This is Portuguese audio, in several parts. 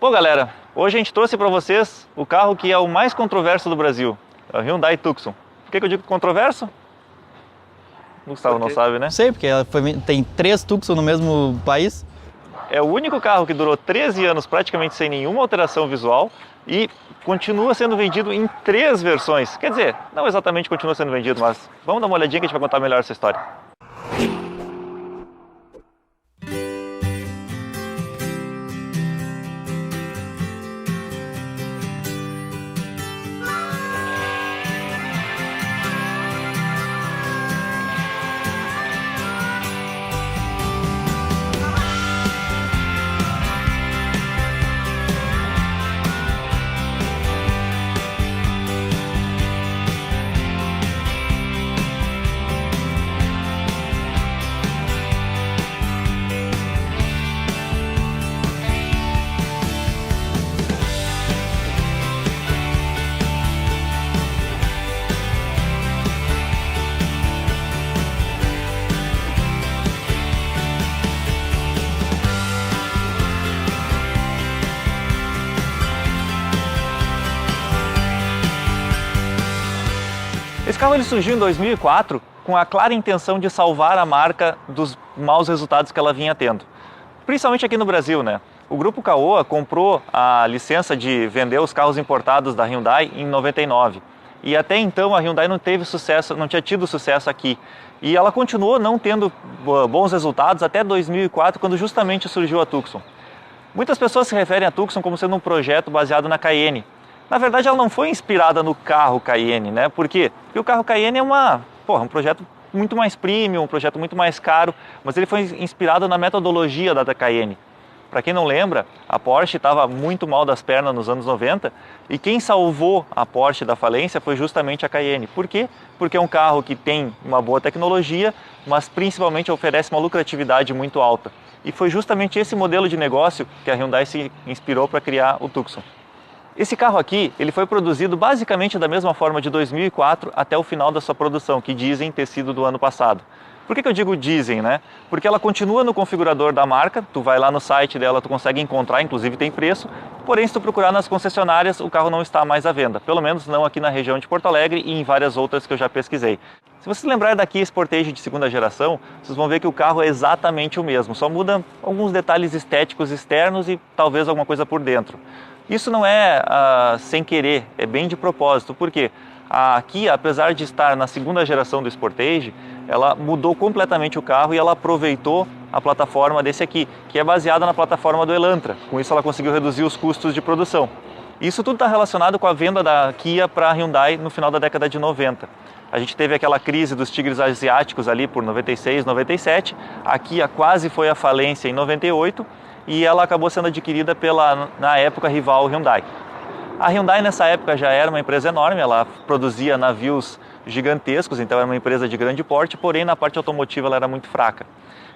Bom, galera, hoje a gente trouxe para vocês o carro que é o mais controverso do Brasil, é o Hyundai Tucson. Por que eu digo controverso? O Gustavo não sabe, né? Sei, porque tem 3 Tucson no mesmo país. É o único carro que durou 13 anos praticamente sem nenhuma alteração visual e continua sendo vendido em 3 versões. Quer dizer, não exatamente continua sendo vendido, mas vamos dar uma olhadinha que a gente vai contar melhor essa história. Esse carro ele surgiu em 2004 com a clara intenção de salvar a marca dos maus resultados que ela vinha tendo. Principalmente aqui no Brasil, né? O grupo Caoa comprou a licença de vender os carros importados da Hyundai em 99. E até então a Hyundai não teve sucesso, não tinha tido sucesso aqui. E ela continuou não tendo bons resultados até 2004, quando justamente surgiu a Tucson. Muitas pessoas se referem a Tucson como sendo um projeto baseado na Cayenne. Na verdade, ela não foi inspirada no carro Cayenne, né? Por quê? Porque o carro Cayenne é um projeto muito mais premium, um projeto muito mais caro, mas ele foi inspirado na metodologia da Cayenne. Para quem não lembra, a Porsche estava muito mal das pernas nos anos 90 e quem salvou a Porsche da falência foi justamente a Cayenne. Por quê? Porque é um carro que tem uma boa tecnologia, mas principalmente oferece uma lucratividade muito alta. E foi justamente esse modelo de negócio que a Hyundai se inspirou para criar o Tucson. Esse carro aqui, ele foi produzido basicamente da mesma forma de 2004 até o final da sua produção, que dizem ter sido do ano passado. Por que eu digo dizem, né? Porque ela continua no configurador da marca, tu vai lá no site dela, tu consegue encontrar, inclusive tem preço, porém se tu procurar nas concessionárias, o carro não está mais à venda, pelo menos não aqui na região de Porto Alegre e em várias outras que eu já pesquisei. Se vocês lembrarem da Kia Sportage de segunda geração, vocês vão ver que o carro é exatamente o mesmo, só muda alguns detalhes estéticos externos e talvez alguma coisa por dentro. Isso não é sem querer, é bem de propósito, porque a Kia, apesar de estar na segunda geração do Sportage, ela mudou completamente o carro e ela aproveitou a plataforma desse aqui, que é baseada na plataforma do Elantra. Com isso ela conseguiu reduzir os custos de produção. Isso tudo está relacionado com a venda da Kia para a Hyundai no final da década de 90. A gente teve aquela crise dos tigres asiáticos ali por 96, 97, a Kia quase foi à falência em 98, e ela acabou sendo adquirida pela, na época, rival Hyundai. A Hyundai nessa época já era uma empresa enorme, ela produzia navios gigantescos, então era uma empresa de grande porte, porém na parte automotiva ela era muito fraca.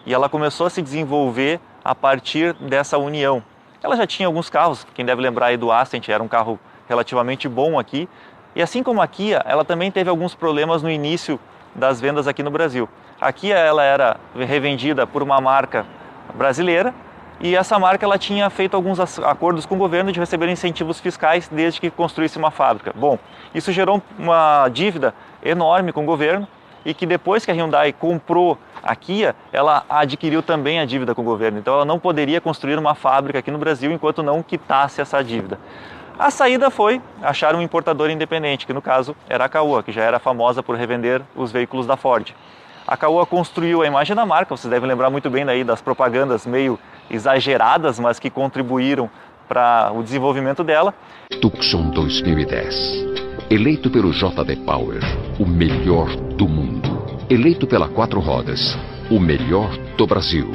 E ela começou a se desenvolver a partir dessa união. Ela já tinha alguns carros, quem deve lembrar aí do Ascent, era um carro relativamente bom aqui. E assim como a Kia, ela também teve alguns problemas no início das vendas aqui no Brasil. A Kia ela era revendida por uma marca brasileira, e essa marca ela tinha feito alguns acordos com o governo de receber incentivos fiscais desde que construísse uma fábrica. Bom, isso gerou uma dívida enorme com o governo e que depois que a Hyundai comprou a Kia, ela adquiriu também a dívida com o governo. Então ela não poderia construir uma fábrica aqui no Brasil enquanto não quitasse essa dívida. A saída foi achar um importador independente, que no caso era a Caoa, que já era famosa por revender os veículos da Ford. A Caoa construiu a imagem da marca, vocês devem lembrar muito bem daí das propagandas meio exageradas, mas que contribuíram para o desenvolvimento dela. Tucson 2010. Eleito pelo JD Power, o melhor do mundo. Eleito pela Quatro Rodas, o melhor do Brasil.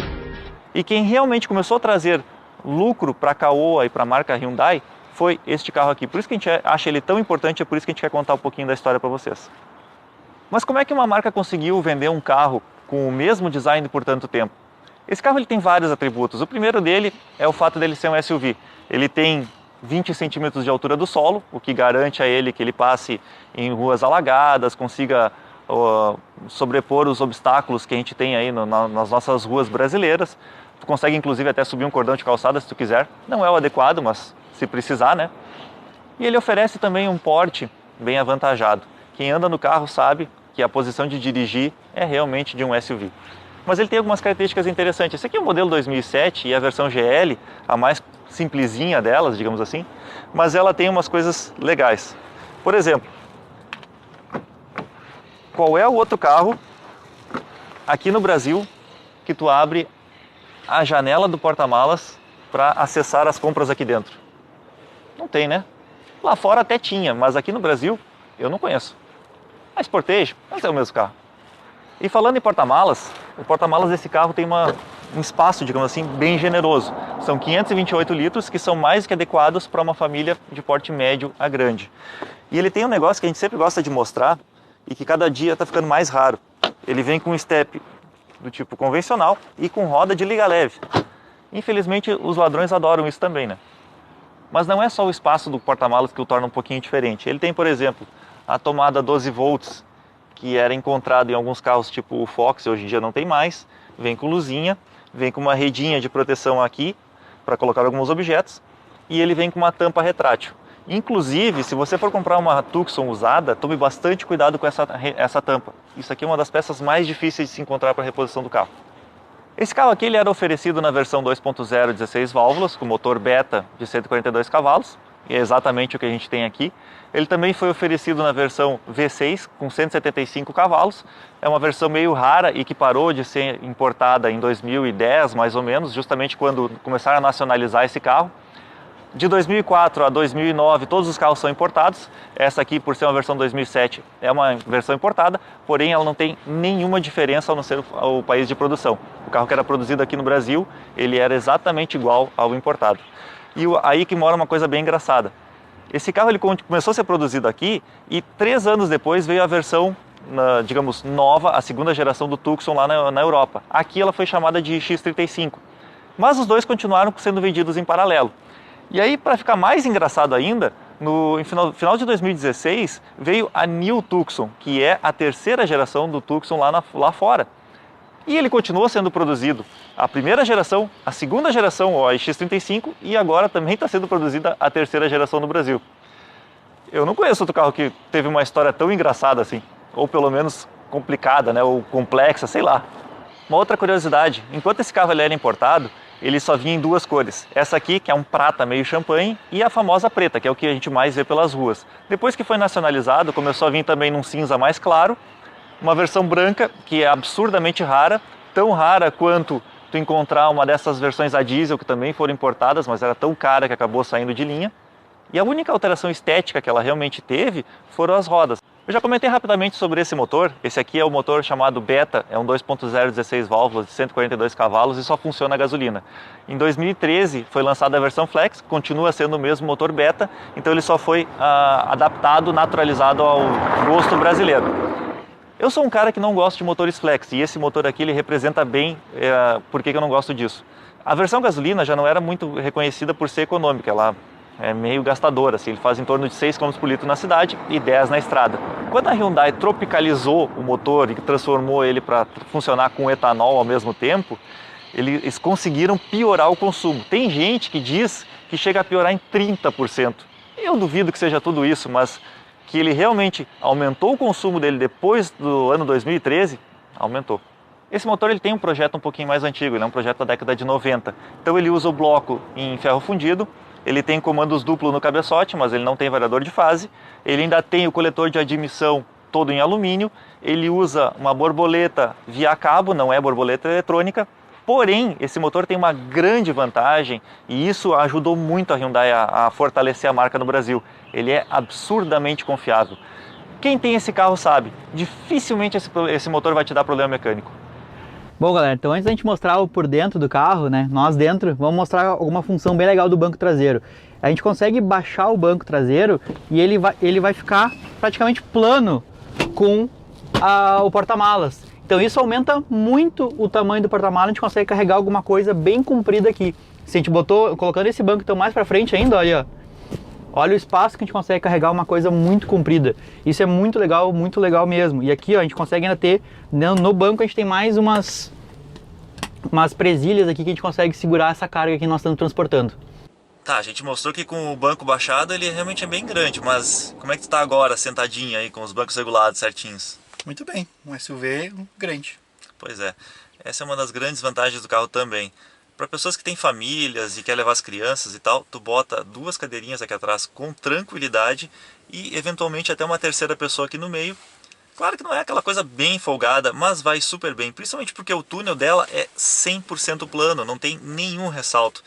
E quem realmente começou a trazer lucro para a Caoa e para a marca Hyundai foi este carro aqui. Por isso que a gente acha ele tão importante, é por isso que a gente quer contar um pouquinho da história para vocês. Mas como é que uma marca conseguiu vender um carro com o mesmo design por tanto tempo? Esse carro ele tem vários atributos. O primeiro dele é o fato dele ser um SUV. Ele tem 20 centímetros de altura do solo, o que garante a ele que ele passe em ruas alagadas, consiga sobrepor os obstáculos que a gente tem aí nas nossas ruas brasileiras. Tu consegue inclusive até subir um cordão de calçada se tu quiser. Não é o adequado, mas se precisar, né? E ele oferece também um porte bem avantajado. Quem anda no carro sabe que a posição de dirigir é realmente de um SUV. Mas ele tem algumas características interessantes. Esse aqui é o modelo 2007 e a versão GL, a mais simplesinha delas, digamos assim, mas ela tem umas coisas legais. Por exemplo, qual é o outro carro aqui no Brasil que tu abre a janela do porta-malas para acessar as compras aqui dentro? Não tem, né? Lá fora até tinha, mas aqui no Brasil eu não conheço. A Sportage, mas é o mesmo carro. E falando em porta-malas, o porta-malas desse carro tem um espaço, digamos assim, bem generoso. São 528 litros, que são mais que adequados para uma família de porte médio a grande. E ele tem um negócio que a gente sempre gosta de mostrar e que cada dia está ficando mais raro. Ele vem com um step do tipo convencional e com roda de liga leve. Infelizmente, os ladrões adoram isso também, né? Mas não é só o espaço do porta-malas que o torna um pouquinho diferente. Ele tem, por exemplo, a tomada 12 volts, que era encontrado em alguns carros tipo o Fox, hoje em dia não tem mais. Vem com luzinha, vem com uma redinha de proteção aqui para colocar alguns objetos e ele vem com uma tampa retrátil. Inclusive, se você for comprar uma Tucson usada, tome bastante cuidado com essa tampa. Isso aqui é uma das peças mais difíceis de se encontrar para a reposição do carro. Esse carro aqui ele era oferecido na versão 2.0 16 válvulas, com motor beta de 142 cavalos, e é exatamente o que a gente tem aqui. Ele também foi oferecido na versão V6 com 175 cavalos. É uma versão meio rara e que parou de ser importada em 2010, mais ou menos, justamente quando começaram a nacionalizar esse carro. De 2004 a 2009, todos os carros são importados. Essa aqui, por ser uma versão 2007, é uma versão importada, porém ela não tem nenhuma diferença ao não ser o país de produção. O carro que era produzido aqui no Brasil, ele era exatamente igual ao importado. E aí que mora uma coisa bem engraçada. Esse carro ele começou a ser produzido aqui e 3 anos depois veio a versão, digamos, nova, a segunda geração do Tucson lá na Europa. Aqui ela foi chamada de X35. Mas os dois continuaram sendo vendidos em paralelo. E aí, para ficar mais engraçado ainda, no final de 2016 veio a New Tucson, que é a terceira geração do Tucson lá fora. E ele continuou sendo produzido a primeira geração, a segunda geração, a X35, e agora também está sendo produzida a terceira geração no Brasil. Eu não conheço outro carro que teve uma história tão engraçada assim, ou pelo menos complicada, né, ou complexa, sei lá. Uma outra curiosidade, enquanto esse carro ele era importado, ele só vinha em 2 cores. Essa aqui, que é um prata meio champanhe, e a famosa preta, que é o que a gente mais vê pelas ruas. Depois que foi nacionalizado, começou a vir também num cinza mais claro, uma versão branca, que é absurdamente rara, tão rara quanto tu encontrar uma dessas versões a diesel, que também foram importadas, mas era tão cara que acabou saindo de linha. E a única alteração estética que ela realmente teve foram as rodas. Eu já comentei rapidamente sobre esse motor. Esse aqui é o motor chamado Beta, é um 2.0 16 válvulas de 142 cavalos e só funciona a gasolina. Em 2013 foi lançada a versão Flex, continua sendo o mesmo motor Beta, então ele só foi adaptado, naturalizado ao gosto brasileiro. Eu sou um cara que não gosta de motores Flex e esse motor aqui ele representa bem por que eu não gosto disso. A versão gasolina já não era muito reconhecida por ser econômica, ela é meio gastadora, assim, ele faz em torno de 6 km por litro na cidade e 10 na estrada. Quando a Hyundai tropicalizou o motor e transformou ele para funcionar com etanol ao mesmo tempo, eles conseguiram piorar o consumo. Tem gente que diz que chega a piorar em 30%. Eu duvido que seja tudo isso, mas que ele realmente aumentou o consumo dele depois do ano 2013, aumentou. Esse motor ele tem um projeto um pouquinho mais antigo, ele é um projeto da década de 90. Então ele usa o bloco em ferro fundido, ele tem comandos duplo no cabeçote, mas ele não tem variador de fase. Ele ainda tem o coletor de admissão todo em alumínio. Ele usa uma borboleta via cabo, não é borboleta eletrônica. Porém, esse motor tem uma grande vantagem e isso ajudou muito a Hyundai a fortalecer a marca no Brasil. Ele é absurdamente confiável. Quem tem esse carro sabe, dificilmente esse motor vai te dar problema mecânico. Bom, galera, então antes da gente mostrar o por dentro do carro, né, nós dentro, vamos mostrar alguma função bem legal do banco traseiro. A gente consegue baixar o banco traseiro e ele vai ficar praticamente plano com o porta-malas. Então isso aumenta muito o tamanho do porta-malas, a gente consegue carregar alguma coisa bem comprida aqui. Se a gente colocando esse banco então mais para frente ainda, olha, olha o espaço que a gente consegue carregar uma coisa muito comprida. Isso é muito legal mesmo. E aqui ó, a gente consegue ainda ter, no banco a gente tem mais umas presilhas aqui que a gente consegue segurar essa carga que nós estamos transportando. Tá, a gente mostrou que com o banco baixado ele realmente é bem grande, mas como é que tu tá agora, sentadinho aí, com os bancos regulados certinhos? Muito bem, um SUV grande. Pois é, essa é uma das grandes vantagens do carro também. Para pessoas que têm famílias e quer levar as crianças e tal, tu bota 2 cadeirinhas aqui atrás com tranquilidade e eventualmente até uma terceira pessoa aqui no meio. Claro que não é aquela coisa bem folgada, mas vai super bem, principalmente porque o túnel dela é 100% plano, não tem nenhum ressalto.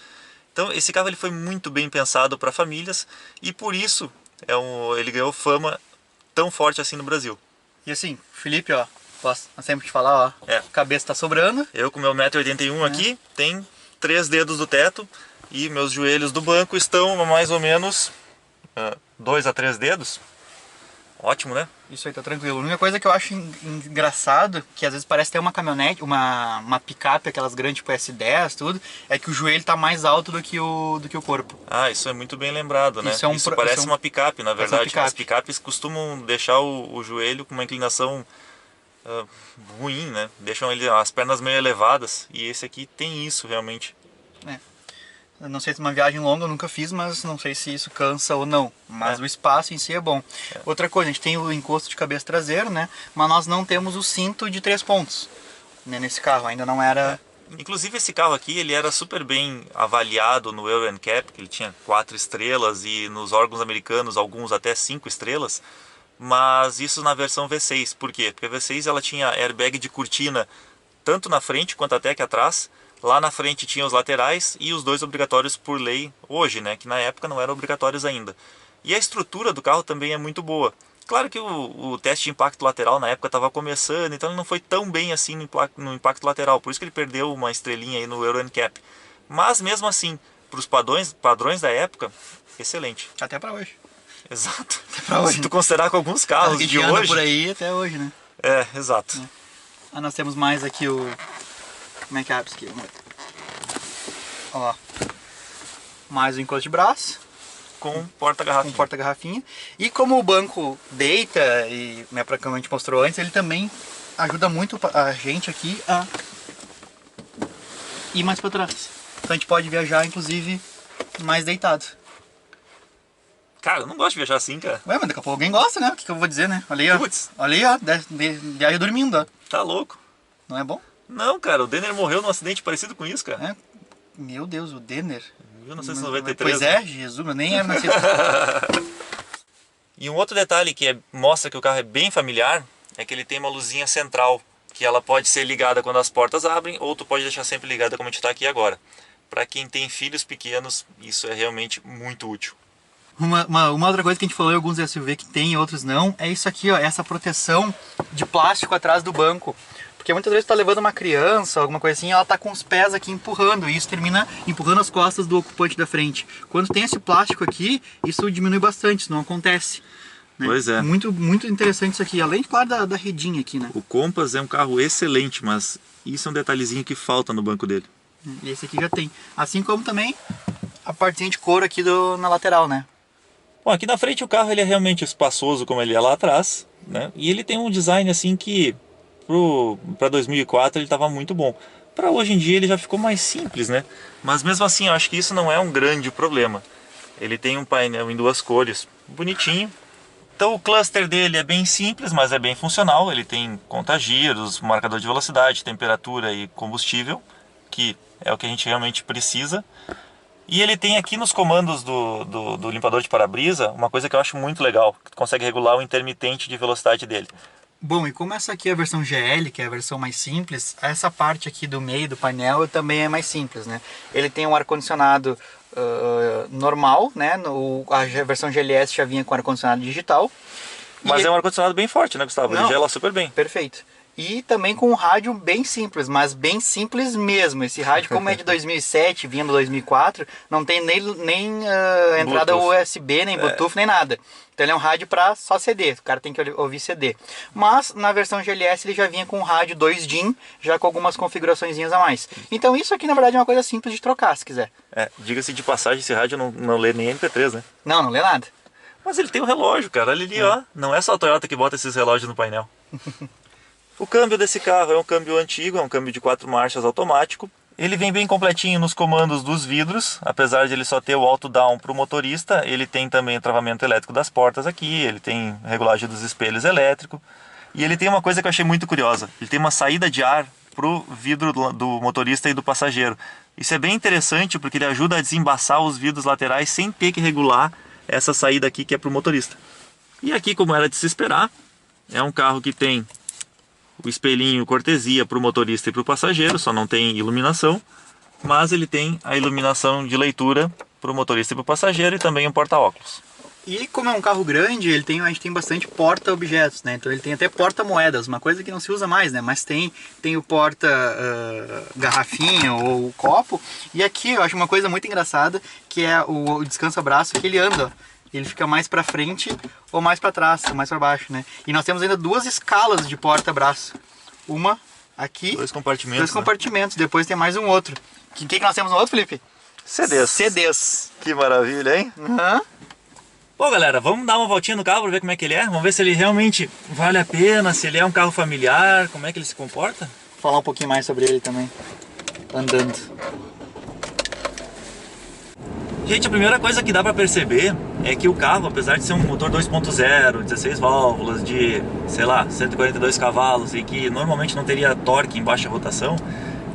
Então esse carro ele foi muito bem pensado para famílias e por isso ele ganhou fama tão forte assim no Brasil. E assim, Felipe, ó, posso sempre te falar, ó, a cabeça tá sobrando. Eu com meu 1,81 m aqui, tem 3 dedos do teto e meus joelhos do banco estão a mais ou menos 2 a 3 dedos. Ótimo, né? Isso aí, tá tranquilo. A única coisa que eu acho engraçado, que às vezes parece ter uma caminhonete, uma picape, aquelas grandes tipo S10, tudo, é que o joelho tá mais alto do que o corpo. Ah, isso é muito bem lembrado, né? Isso parece uma picape, na verdade. Picape. As picapes costumam deixar o joelho com uma inclinação ruim, né? Deixam as pernas meio elevadas e esse aqui tem isso realmente. Eu não sei se é uma viagem longa, eu nunca fiz, mas não sei se isso cansa ou não. Mas o espaço em si é bom. Outra coisa, a gente tem o encosto de cabeça traseiro, né? Mas nós não temos o cinto de 3 pontos, né? Nesse carro, ainda não era... Inclusive esse carro aqui, ele era super bem avaliado no Euro NCAP, que ele tinha 4 estrelas e nos órgãos americanos alguns até 5 estrelas. Mas isso na versão V6, por quê? Porque a V6 ela tinha airbag de cortina tanto na frente quanto até aqui atrás. Lá na frente tinha os laterais e os 2 obrigatórios por lei hoje, né? Que na época não eram obrigatórios ainda. E a estrutura do carro também é muito boa. Claro que o teste de impacto lateral na época estava começando, então ele não foi tão bem assim no impacto lateral. Por isso que ele perdeu uma estrelinha aí no Euro NCAP. Mas mesmo assim, para os padrões da época, excelente. Até para hoje. Exato. Até pra hoje. Se tu considerar com alguns carros de hoje... por aí até hoje, né? É, exato. Nós temos mais aqui o... Como é que abre isso aqui? Ó, mais o encosto de braço. Com porta-garrafinha. Com porta-garrafinha. E como o banco deita, e né, como a gente mostrou antes, ele também ajuda muito a gente aqui a ir mais para trás. Então a gente pode viajar, inclusive, mais deitado. Cara, eu não gosto de viajar assim, cara. Ué, mas daqui a pouco alguém gosta, né? O que eu vou dizer, né? Olha aí, ó. Putz. Olha aí, ó. Viaja dormindo, ó. Tá louco. Não é bom? Não, cara, o Denner morreu num acidente parecido com isso, cara. É. Meu Deus, o Denner. 1993. Pois é, Jesus, eu nem era nascido. E um outro detalhe que mostra que o carro é bem familiar é que ele tem uma luzinha central, que ela pode ser ligada quando as portas abrem, ou tu pode deixar sempre ligada como a gente está aqui agora. Para quem tem filhos pequenos, isso é realmente muito útil. Uma outra coisa que a gente falou em alguns SUV que tem e outros não, é isso aqui, ó, essa proteção de plástico atrás do banco. Porque muitas vezes tu tá levando uma criança, alguma coisa assim, ela tá com os pés aqui empurrando, e isso termina empurrando as costas do ocupante da frente. Quando tem esse plástico aqui, isso diminui bastante, isso não acontece. Né? Pois é. Muito, muito interessante isso aqui, além, claro, da redinha aqui, né? O Compass é um carro excelente, mas isso é um detalhezinho que falta no banco dele. E esse aqui já tem. Assim como também a partezinha de couro aqui na lateral, né? Bom, aqui na frente o carro ele é realmente espaçoso como ele é lá atrás, né? E ele tem um design assim que para 2004 ele estava muito bom. Para hoje em dia ele já ficou mais simples, né? Mas mesmo assim eu acho que isso não é um grande problema. Ele tem um painel em 2 cores, bonitinho. Então o cluster dele é bem simples, mas é bem funcional. Ele tem conta-giros, marcador de velocidade, temperatura e combustível, que é o que a gente realmente precisa. E ele tem aqui nos comandos do limpador de para-brisa uma coisa que eu acho muito legal, que tu consegue regular o intermitente de velocidade dele. Bom, e como essa aqui é a versão GL, que é a versão mais simples, essa parte aqui do meio do painel também é mais simples, né? Ele tem um ar-condicionado normal, né? A versão GLS já vinha com ar-condicionado digital. Mas é um ar-condicionado bem forte, né, Gustavo? Não, ele gela super bem. Perfeito. E também com um rádio bem simples, mas bem simples mesmo. Esse rádio, como é de 2007, vinha do 2004, não tem nem entrada Bluetooth. USB, nem Bluetooth, nem nada. Então ele é um rádio para só CD, o cara tem que ouvir CD. Mas na versão GLS ele já vinha com um rádio 2 DIN, já com algumas configuraçõezinhas a mais. Então isso aqui na verdade é uma coisa simples de trocar, se quiser. Diga-se de passagem, esse rádio não lê nem MP3, né? Não lê nada. Mas ele tem um relógio, cara, olha ali, ó. Não é só a Toyota que bota esses relógios no painel. O câmbio desse carro é um câmbio antigo, é um câmbio de 4 marchas automático. Ele vem bem completinho nos comandos dos vidros, apesar de ele só ter o auto-down para o motorista, ele tem também o travamento elétrico das portas aqui, ele tem regulagem dos espelhos elétrico, e ele tem uma coisa que eu achei muito curiosa, ele tem uma saída de ar para o vidro do motorista e do passageiro. Isso é bem interessante porque ele ajuda a desembaçar os vidros laterais sem ter que regular essa saída aqui que é para o motorista. E aqui, como era de se esperar, é um carro que tem o espelhinho cortesia para o motorista e para o passageiro, só não tem iluminação, mas ele tem a iluminação de leitura para o motorista e para o passageiro e também um porta-óculos. E como é um carro grande, a gente tem bastante porta-objetos, né? Então ele tem até porta-moedas, uma coisa que não se usa mais, né? Mas tem o porta-garrafinha ou copo. E aqui eu acho uma coisa muito engraçada, que é o descansa-braço, que ele anda, ó. Ele fica mais para frente ou mais para trás, ou mais para baixo, né? E nós temos ainda duas escalas de porta-braço. Uma aqui, dois compartimentos, compartimentos. Depois tem mais um outro. O que nós temos no outro, Felipe? CDs. CDs. Que maravilha, hein? Uhum. Bom, galera, vamos dar uma voltinha no carro para ver como é que ele é. Vamos ver se ele realmente vale a pena, se ele é um carro familiar, como é que ele se comporta. Vou falar um pouquinho mais sobre ele também, andando. Gente, a primeira coisa que dá para perceber é que o carro, apesar de ser um motor 2.0, 16 válvulas, de, sei lá, 142 cavalos e que normalmente não teria torque em baixa rotação,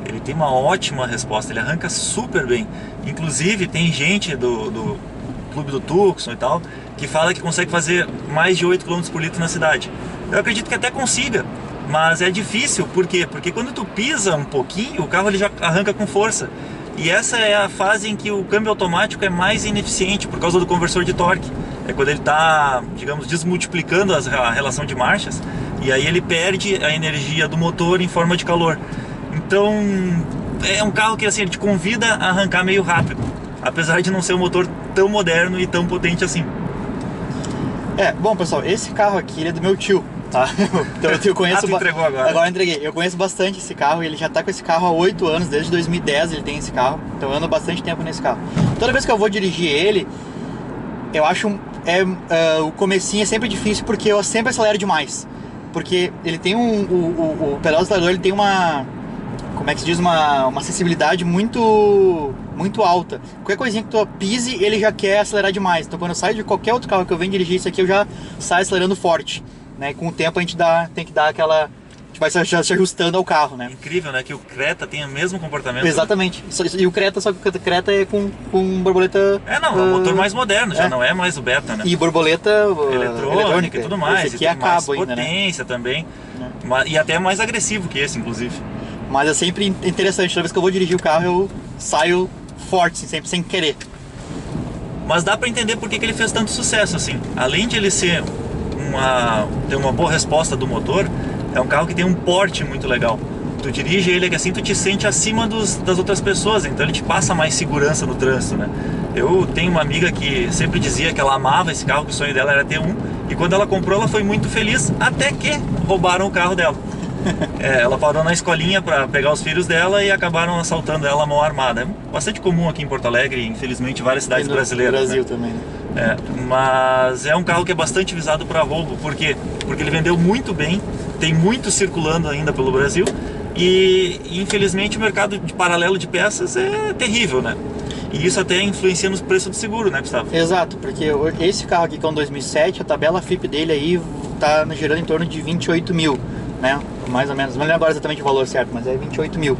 ele tem uma ótima resposta, ele arranca super bem. Inclusive tem gente do clube do Tucson e tal, que fala que consegue fazer mais de 8 km por litro na cidade. Eu acredito que até consiga, mas é difícil, por quê? Porque quando tu pisa um pouquinho, o carro ele já arranca com força. E essa é a fase em que o câmbio automático é mais ineficiente por causa do conversor de torque. É quando ele está, digamos, desmultiplicando a relação de marchas, e aí ele perde a energia do motor em forma de calor. Então é um carro que assim, ele te convida a arrancar meio rápido, apesar de não ser um motor tão moderno e tão potente assim. Bom pessoal, esse carro aqui ele é do meu tio, tá? Então eu conheço... tu entregou agora? Agora eu entreguei. Eu conheço bastante esse carro, ele já tá com esse carro há 8 anos, desde 2010 ele tem esse carro, então eu ando bastante tempo nesse carro. Toda vez que eu vou dirigir ele, eu acho o comecinho é sempre difícil porque eu sempre acelero demais. Porque ele tem o pedal do acelerador, ele tem uma... Como é que se diz? Uma acessibilidade muito alta. Qualquer coisinha que tu pise, ele já quer acelerar demais. Então quando eu saio de qualquer outro carro que eu venho dirigir, isso aqui eu já saio acelerando forte, né? E com o tempo a gente tem que dar aquela... A gente vai se ajustando ao carro, né? Incrível, né? Que o Creta tem o mesmo comportamento. Exatamente. Né? E o Creta, só que o Creta é com borboleta... É um motor mais moderno, já não é mais o Beta, né? E borboleta eletrônica e tudo mais. Esse aqui é mais cabo ainda, potência, né? Também. E até mais agressivo que esse, inclusive. Mas é sempre interessante, toda vez que eu vou dirigir o carro eu saio forte, sempre sem querer. Mas dá pra entender por que ele fez tanto sucesso, assim. Além de ele ter uma boa resposta do motor, é um carro que tem um porte muito legal. Tu dirige ele que assim tu te sente acima das outras pessoas, então ele te passa mais segurança no trânsito, né? Eu tenho uma amiga que sempre dizia que ela amava esse carro, que o sonho dela era ter um, e quando ela comprou ela foi muito feliz, até que roubaram o carro dela. Ela parou na escolinha para pegar os filhos dela e acabaram assaltando ela à mão armada. É bastante comum aqui em Porto Alegre e infelizmente em várias cidades brasileiras. No Brasil, né? Também, né? Mas é um carro que é bastante visado para roubo. Por quê? Porque ele vendeu muito bem, tem muito circulando ainda pelo Brasil e infelizmente o mercado de paralelo de peças é terrível, né? E isso até influencia no preço do seguro, né, Gustavo? Exato, porque esse carro aqui que é um 2007, a tabela FIP dele aí tá girando em torno de 28 mil, né? Mais ou menos, não lembro agora exatamente o valor certo, mas é 28 mil.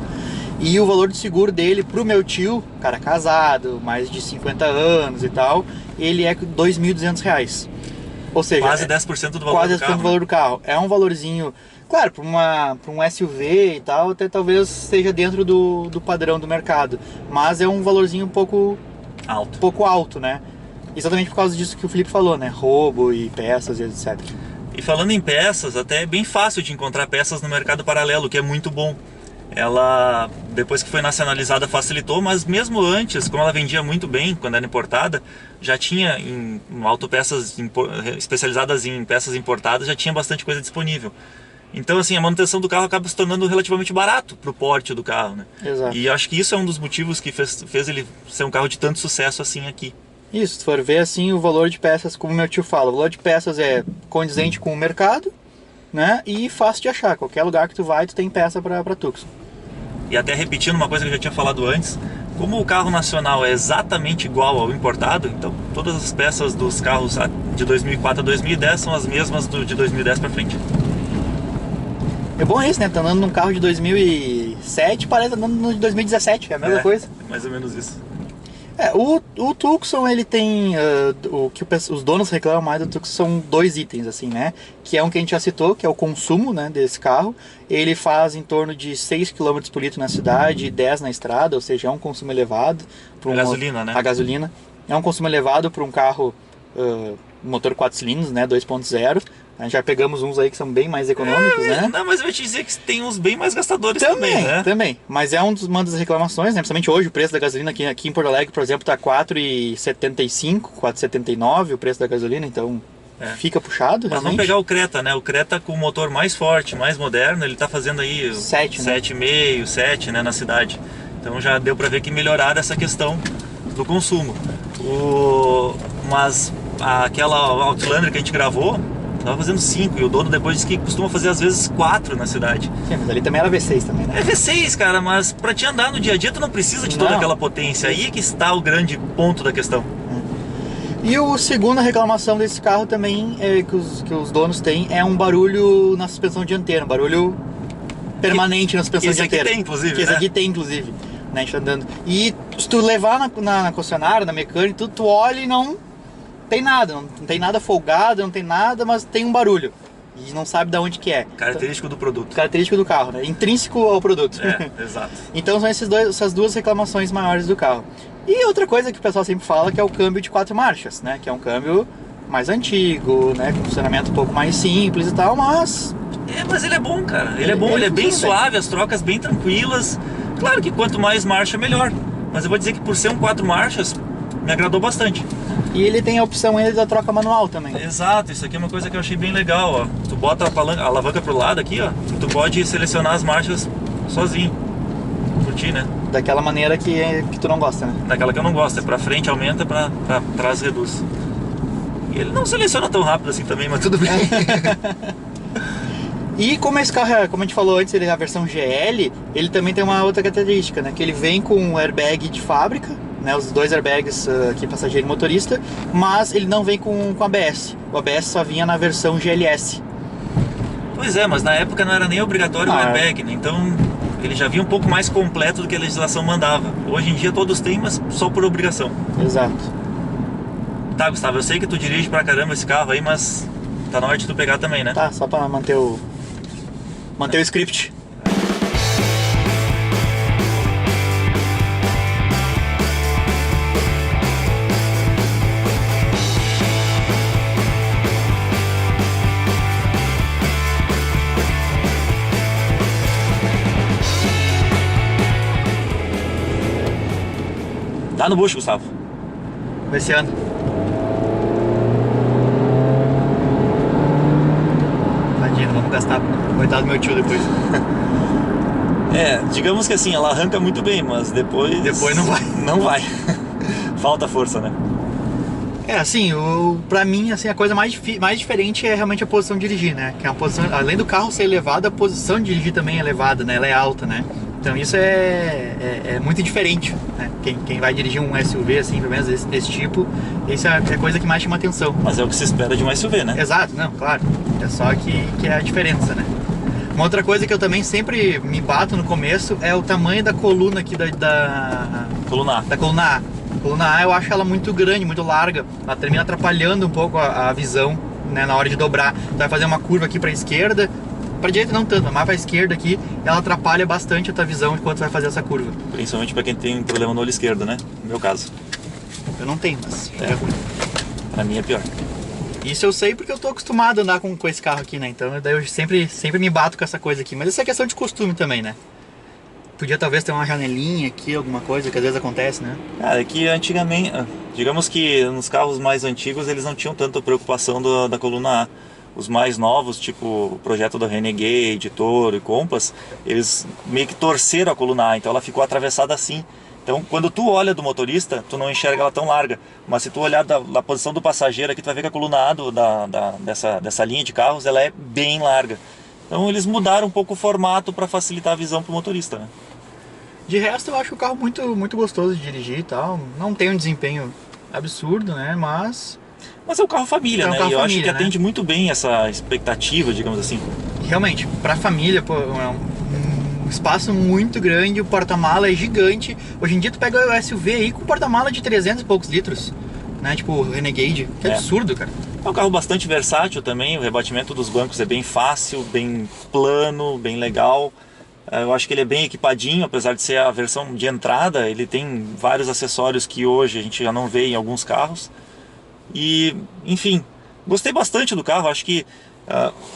E o valor de seguro dele pro meu tio, cara casado, mais de 50 anos e tal, ele é R$ 2.200. Ou seja, quase 10% do valor quase do carro. 10% do valor do carro. É um valorzinho, claro, para um SUV e tal, até talvez seja dentro do padrão do mercado. Mas é um valorzinho um pouco alto, né? Exatamente por causa disso que o Felipe falou, né? Roubo e peças e etc. E falando em peças, até é bem fácil de encontrar peças no mercado paralelo, o que é muito bom. Ela, depois que foi nacionalizada, facilitou, mas mesmo antes, como ela vendia muito bem quando era importada, já tinha em autopeças especializadas em peças importadas, já tinha bastante coisa disponível. Então, assim, a manutenção do carro acaba se tornando relativamente barato para o porte do carro, né? Exato. E acho que isso é um dos motivos que fez ele ser um carro de tanto sucesso assim aqui. Isso, se for ver assim, o valor de peças, como meu tio fala, o valor de peças é condizente com o mercado, né? E fácil de achar. Qualquer lugar que tu vai, tu tem peça para Tucson. E até repetindo uma coisa que eu já tinha falado antes, como o carro nacional é exatamente igual ao importado, então todas as peças dos carros de 2004 a 2010 são as mesmas de 2010 para frente. É bom isso, né? Tá andando num carro de 2007, parece andando no de 2017, é a mesma coisa. Mais ou menos isso. O Tucson, ele tem, o que os donos reclamam mais do Tucson são 2 itens, assim, né? Que é um que a gente já citou, que é o consumo, né, desse carro. Ele faz em torno de 6 km por litro na cidade e 10 na estrada, ou seja, é um consumo elevado. A gasolina, né? A gasolina. É um consumo elevado para um carro motor 4 cilindros, né, 2.0. Já pegamos uns aí que são bem mais econômicos, né? Não, mas eu vou te dizer que tem uns bem mais gastadores também, né? Também, mas é uma das reclamações, né? Principalmente hoje o preço da gasolina aqui em Porto Alegre, por exemplo, tá 4,75, 4,79 o preço da gasolina, então fica puxado, mas realmente. vamos pegar o Creta, né? O Creta com o motor mais forte, mais moderno, ele tá fazendo aí 7,5, 7, né, na cidade. Então já deu para ver que melhoraram essa questão do consumo. Mas aquela Outlander que a gente gravou tava fazendo 5 e o dono depois disse que costuma fazer às vezes 4 na cidade. Sim, mas ali também era V6 também, né? É V6, cara, mas pra te andar no dia a dia tu não precisa de toda aquela potência. Aí é que está o grande ponto da questão. E a segunda reclamação desse carro também que os donos têm é um barulho na suspensão dianteira, um barulho permanente na suspensão dianteira. Esse aqui tem, inclusive, Esse aqui tem, inclusive, né, a gente andando. E se tu levar na concessionária, na mecânica, tu olha e não tem nada, não tem nada folgado, não tem nada, mas tem um barulho. E não sabe de onde que é. Característico do produto. Característico do carro, né? Intrínseco ao produto. Exato. Então são essas 2 reclamações maiores do carro. E outra coisa que o pessoal sempre fala que é o câmbio de 4 marchas, né? Que é um câmbio mais antigo, né? Com funcionamento um pouco mais simples e tal, mas... mas ele é bom, cara. Ele é bom, ele é bem suave, as trocas bem tranquilas. Claro que quanto mais marcha, melhor. Mas eu vou dizer que por ser um 4 marchas, me agradou bastante. E ele tem a opção ainda da troca manual também. Exato, isso aqui é uma coisa que eu achei bem legal, ó. Tu bota a alavanca pro lado aqui, ó, e tu pode selecionar as marchas sozinho. Curtir, né? Daquela maneira que tu não gosta, né? Daquela que eu não gosto, é pra frente aumenta, pra trás reduz. E ele não seleciona tão rápido assim também, mas tudo bem. E como esse carro, como a gente falou antes, ele é a versão GL, ele também tem uma outra característica, né? Que ele vem com um airbag de fábrica, né, os 2 airbags aqui, passageiro e motorista, mas ele não vem com ABS. O ABS só vinha na versão GLS. Pois é, mas na época não era nem obrigatório o airbag, né? Então ele já vinha um pouco mais completo do que a legislação mandava. Hoje em dia todos têm, mas só por obrigação. Exato. Tá, Gustavo, eu sei que tu dirige pra caramba esse carro aí, mas tá na hora de tu pegar também, né? Tá, só pra manter o script. Tá no bucho, Gustavo. Vê se anda. Tadinho, vamos gastar. Coitado do meu tio depois. Digamos que assim, ela arranca muito bem, mas depois... Depois não vai. Não vai. Falta força, né? Assim, pra mim, assim, a coisa mais diferente é realmente a posição de dirigir, né? Que é uma posição, além do carro ser elevado, a posição de dirigir também é elevada, né? Ela é alta, né? Então isso é muito diferente, né? Quem vai dirigir um SUV, assim, pelo menos desse tipo, isso é a coisa que mais chama atenção. Mas é o que se espera de um SUV, né? Exato, não, claro. É só que é a diferença, né? Uma outra coisa que eu também sempre me bato no começo é o tamanho da coluna aqui Coluna A. Da coluna A. A coluna A eu acho ela muito grande, muito larga. Ela termina atrapalhando um pouco a visão, né, na hora de dobrar. Tu vai fazer uma curva aqui para a esquerda, para a direita não tanto, mas para a esquerda aqui, ela atrapalha bastante a tua visão enquanto tu vai fazer essa curva. Principalmente para quem tem problema no olho esquerdo, né? No meu caso. Eu não tenho, mas é ruim. Pra mim é pior. Isso eu sei porque eu tô acostumado a andar com esse carro aqui, né? Então daí eu sempre me bato com essa coisa aqui. Mas isso é questão de costume também, né? Podia talvez ter uma janelinha aqui, alguma coisa que às vezes acontece, né? Cara, é que antigamente, digamos que nos carros mais antigos eles não tinham tanta preocupação da coluna A. Os mais novos, tipo o projeto do Renegade, Toro e Compass, eles meio que torceram a coluna A, então ela ficou atravessada assim. Então, quando tu olha do motorista, tu não enxerga ela tão larga. Mas se tu olhar da posição do passageiro aqui, tu vai ver que a coluna A dessa linha de carros, ela é bem larga. Então, eles mudaram um pouco o formato para facilitar a visão pro motorista, né? De resto, eu acho o carro muito gostoso de dirigir e tal. Não tem um desempenho absurdo, né? Mas é um carro família, né? E eu acho que né? atende muito bem essa expectativa, digamos assim. Realmente, pra família, pô, é um espaço muito grande, o porta-mala é gigante. Hoje em dia tu pega o SUV aí com porta-mala de 300 e poucos litros, né? Tipo o Renegade, que absurdo, cara. É um carro bastante versátil também, o rebatimento dos bancos é bem fácil, bem plano, bem legal. Eu acho que ele é bem equipadinho, apesar de ser a versão de entrada, ele tem vários acessórios que hoje a gente já não vê em alguns carros. E, enfim, gostei bastante do carro, acho que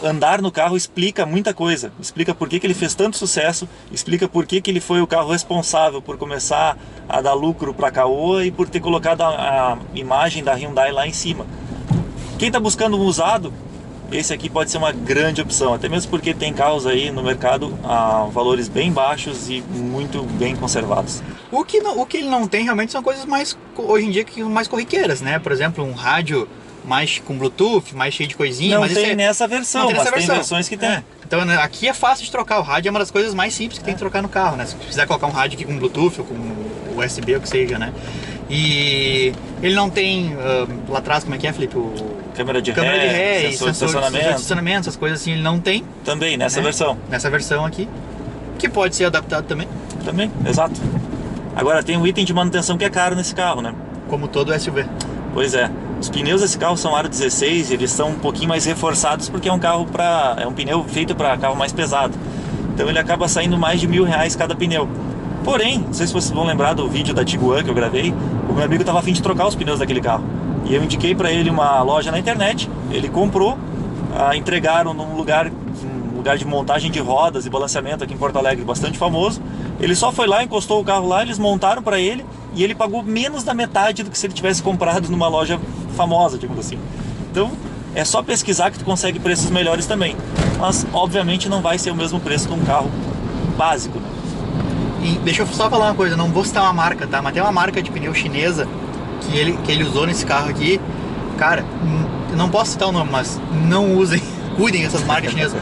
andar no carro explica muita coisa. Explica por que ele fez tanto sucesso, explica por que ele foi o carro responsável por começar a dar lucro para a Caoa e por ter colocado a imagem da Hyundai lá em cima. Quem está buscando um usado, esse aqui pode ser uma grande opção, até mesmo porque tem carros aí no mercado a valores bem baixos e muito bem conservados. O que ele não tem realmente são coisas mais, hoje em dia, mais corriqueiras, né? Por exemplo, um rádio mais com Bluetooth, mais cheio de coisinha. Não tem nessa versão, mas tem versões que tem. Então aqui é fácil de trocar, o rádio é uma das coisas mais simples que tem que trocar no carro, né? Se quiser colocar um rádio aqui com Bluetooth ou com USB, ou o que seja, né? E ele não tem, lá atrás, como é que é, Felipe? Câmera de ré, sensor de estacionamento, essas coisas assim, ele não tem. Também, nessa versão. Nessa versão aqui, que pode ser adaptado também. Também, exato. Agora tem um item de manutenção que é caro nesse carro, né? Como todo SUV. Pois é. Os pneus desse carro são aro 16, eles são um pouquinho mais reforçados porque é um pneu feito para carro mais pesado. Então ele acaba saindo mais de R$1.000 cada pneu. Porém, não sei se vocês vão lembrar do vídeo da Tiguan que eu gravei, o meu amigo estava a fim de trocar os pneus daquele carro. E eu indiquei para ele uma loja na internet, ele comprou, entregaram num lugar de montagem de rodas e balanceamento aqui em Porto Alegre, bastante famoso. Ele só foi lá, encostou o carro lá, eles montaram para ele e ele pagou menos da metade do que se ele tivesse comprado numa loja famosa, digamos assim. Então, é só pesquisar que tu consegue preços melhores também. Mas, obviamente, não vai ser o mesmo preço de um carro básico, né? E deixa eu só falar uma coisa, não vou citar uma marca, tá? Mas tem uma marca de pneu chinesa que ele usou nesse carro aqui. Cara, eu não posso citar o nome, mas não usem, cuidem dessas marcas chinesas.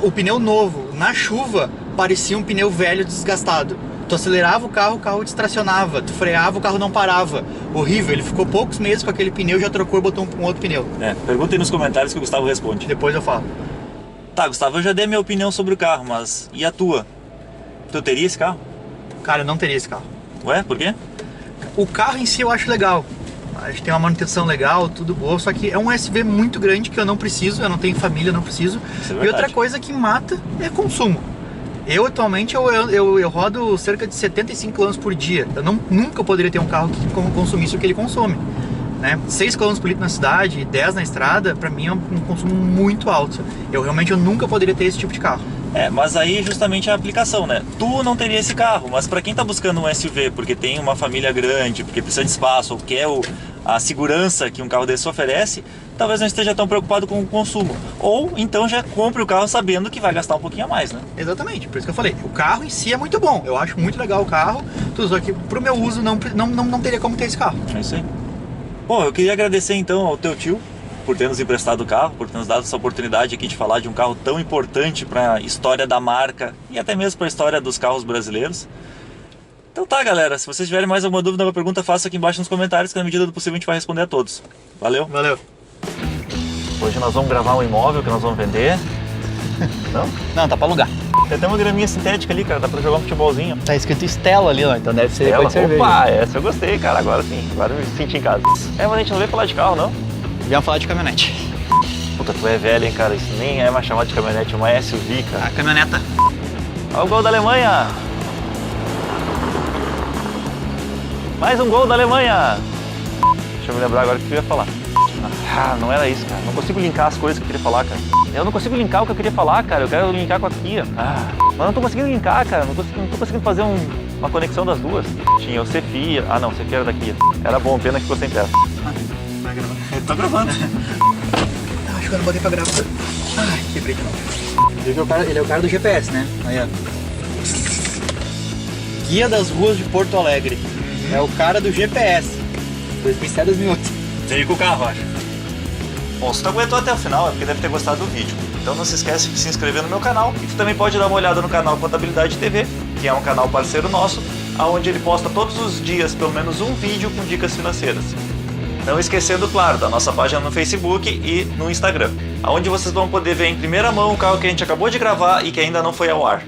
O pneu novo, na chuva, parecia um pneu velho desgastado. Tu acelerava o carro distracionava. Tu freava, o carro não parava. Horrível, ele ficou poucos meses com aquele pneu, já trocou e botou um outro pneu. Perguntem nos comentários que o Gustavo responde. Depois eu falo. Tá, Gustavo, eu já dei minha opinião sobre o carro, mas e a tua? Tu teria esse carro? Cara, eu não teria esse carro. Ué, por quê? O carro em si eu acho legal. A gente tem uma manutenção legal, tudo boa, só que é um SUV muito grande que eu não preciso, eu não tenho família, eu não preciso. E outra coisa que mata é consumo. Eu atualmente eu rodo cerca de 75 km por dia. Eu nunca poderia ter um carro que consumisse o que ele consome, né? 6 km por litro na cidade e 10 na estrada, pra mim é um consumo muito alto. Eu nunca poderia ter esse tipo de carro. Mas aí justamente a aplicação, né? Tu não teria esse carro, mas para quem tá buscando um SUV porque tem uma família grande, porque precisa de espaço, ou quer a segurança que um carro desse oferece, talvez não esteja tão preocupado com o consumo. Ou então já compre o carro sabendo que vai gastar um pouquinho a mais, né? Exatamente, por isso que eu falei, o carro em si é muito bom, eu acho muito legal o carro, só que pro meu uso não teria como ter esse carro. É isso aí. Bom, eu queria agradecer então ao teu tio por ter nos emprestado o carro, por ter nos dado essa oportunidade aqui de falar de um carro tão importante para a história da marca e até mesmo para a história dos carros brasileiros. Então tá, galera, se vocês tiverem mais alguma dúvida, alguma pergunta, faça aqui embaixo nos comentários que na medida do possível a gente vai responder a todos. Valeu! Valeu! Hoje nós vamos gravar um imóvel que nós vamos vender. Não? Não, tá pra alugar. Tem até uma graminha sintética ali, cara, dá pra jogar um futebolzinho. Tá escrito Stella ali, ó, então deve ser depois de cerveja. Opa, essa eu gostei, cara, agora sim, agora eu me senti em casa. Mas a gente não veio falar de carro, não? Vamos falar de caminhonete. Puta, tu é velho, hein, cara, isso nem é mais chamado de caminhonete, é uma SUV, cara. A caminhoneta. Olha o gol da Alemanha! Mais um gol da Alemanha! Deixa eu me lembrar agora o que eu ia falar. Não era isso, cara. Não consigo linkar as coisas que eu queria falar, cara. Eu não consigo linkar o que eu queria falar, cara. Eu quero linkar com a Kia. Mas não tô conseguindo linkar, cara. Não tô conseguindo fazer uma conexão das duas. Tinha o Cefi. Não, o Cefi era da Kia. Era bom, pena que ficou sem peça. Vai gravando. Eu tô gravando. Acho que eu não botei pra gravar. Ai, quebrei de novo. Ele é o cara do GPS, né? Aí, ó. guia das ruas de Porto Alegre. É o cara do GPS. 2007, 2008. Veio com o carro, acho. Bom, se tu aguentou até o final é porque deve ter gostado do vídeo. Então não se esquece de se inscrever no meu canal e tu também pode dar uma olhada no canal Contabilidade TV, que é um canal parceiro nosso, onde ele posta todos os dias pelo menos um vídeo com dicas financeiras. Não esquecendo, claro, da nossa página no Facebook e no Instagram, onde vocês vão poder ver em primeira mão o carro que a gente acabou de gravar e que ainda não foi ao ar.